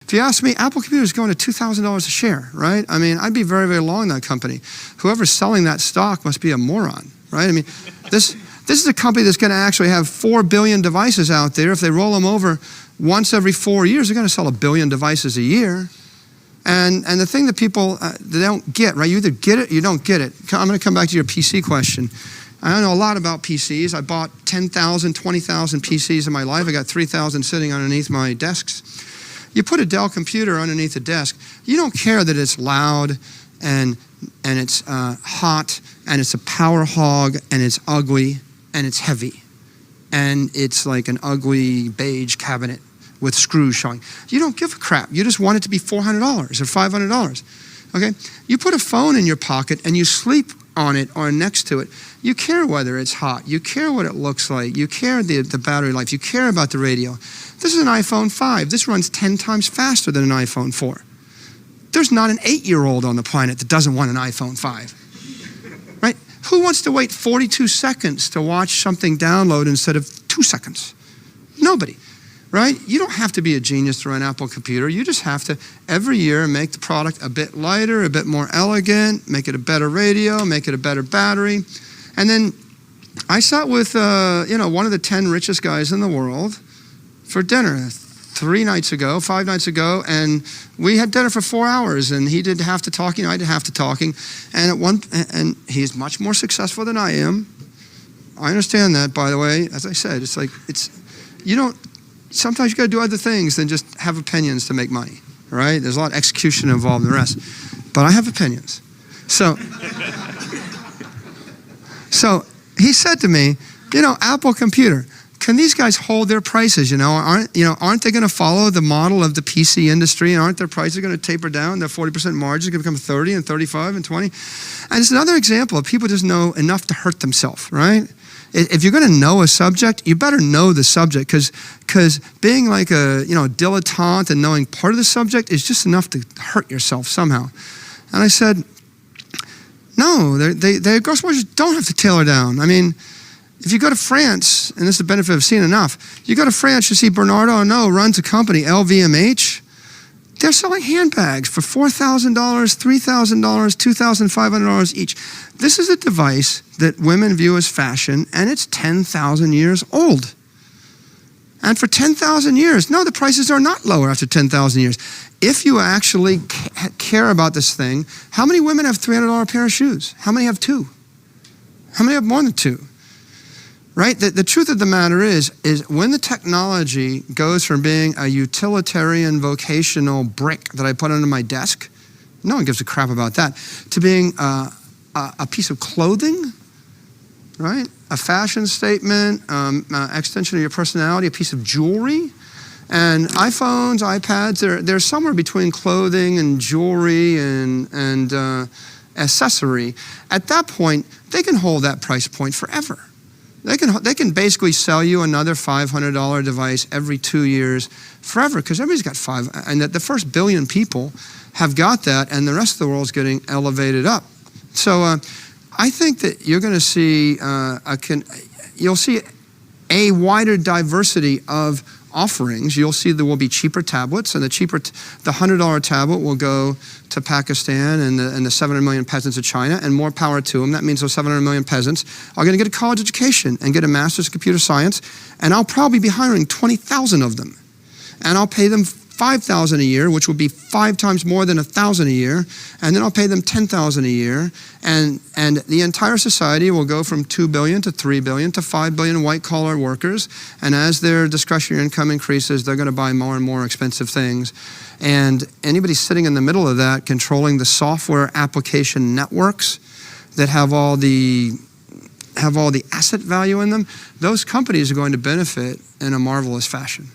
If you ask me, Apple Computer is going to $2,000 a share, right? I mean, I'd be very, very long that company. Whoever's selling that stock must be a moron, right? I mean, this is a company that's going to actually have 4 billion devices out there. If they roll them over once every 4 years, they're going to sell 1 billion devices a year. And the thing that people they don't get, right? You either get it or you don't get it. I'm going to come back to your PC question. I know a lot about PCs. I bought 10,000, 20,000 PCs in my life. I got 3,000 sitting underneath my desks. You put a Dell computer underneath a desk, you don't care that it's loud and it's hot and it's a power hog and it's ugly and it's heavy and it's like an ugly beige cabinet with screws showing. You don't give a crap. You just want it to be $400 or $500. Okay? You put a phone in your pocket and you sleep on it or next to it. You care whether it's hot. You care what it looks like. You care the battery life. You care about the radio. This is an iPhone 5. This runs 10 times faster than an iPhone 4. There's not an 8-year-old on the planet that doesn't want an iPhone 5. Right? Who wants to wait 42 seconds to watch something download instead of 2 seconds? Nobody. Right? You don't have to be a genius to run an Apple computer. You just have to, every year, make the product a bit lighter, a bit more elegant, make it a better radio, make it a better battery. And then I sat with one of the 10 richest guys in the world for dinner 5 nights ago, and we had dinner for 4 hours, and he did half the talking, I did half the talking, and he's much more successful than I am. I understand that, by the way. As I said, sometimes you got to do other things than just have opinions to make money, right? There's a lot of execution involved in the rest. But I have opinions. So he said to me, Apple Computer, can these guys hold their prices? Aren't they going to follow the model of the PC industry? And aren't their prices going to taper down? Their 40% margins going to become 30 and 35 and 20? And it's another example of people just know enough to hurt themselves, right? If you're going to know a subject, you better know the subject, because being like a dilettante and knowing part of the subject is just enough to hurt yourself somehow. And I said, no, the gross margins don't have to tailor down. I mean, if you go to France, and this is the benefit of seeing enough, you go to France, you see Bernardo Arnault runs a company, LVMH. They're selling handbags for $4,000, $3,000, $2,500 each. This is a device that women view as fashion, and it's 10,000 years old. And for 10,000 years, no, the prices are not lower after 10,000 years. If you actually care about this thing, how many women have $300 pair of shoes? How many have 2? How many have more than 2? Right? The truth of the matter is when the technology goes from being a utilitarian vocational brick that I put under my desk, no one gives a crap about that, to being a piece of clothing, right? A fashion statement, extension of your personality, a piece of jewelry. And iPhones, iPads, they're somewhere between clothing and jewelry and accessory. At that point, they can hold that price point forever. They can basically sell you another $500 device every 2 years forever, because everybody's got 5, and that the first billion people have got that, and the rest of the world's getting elevated up. So I think that you're going to see you'll see a wider diversity of offerings. You'll see there will be cheaper tablets, and the $100 tablet will go to Pakistan and the 700 million peasants of China, and more power to them. That means those 700 million peasants are going to get a college education and get a master's in computer science, and I'll probably be hiring 20,000 of them. And I'll pay them $5,000 a year, which would be 5 times more than $1,000 a year, and then I'll pay them $10,000 a year, and the entire society will go from 2 billion to 3 billion to 5 billion white-collar workers, and as their discretionary income increases, they're going to buy more and more expensive things. And anybody sitting in the middle of that, controlling the software application networks that have all the asset value in them, those companies are going to benefit in a marvelous fashion.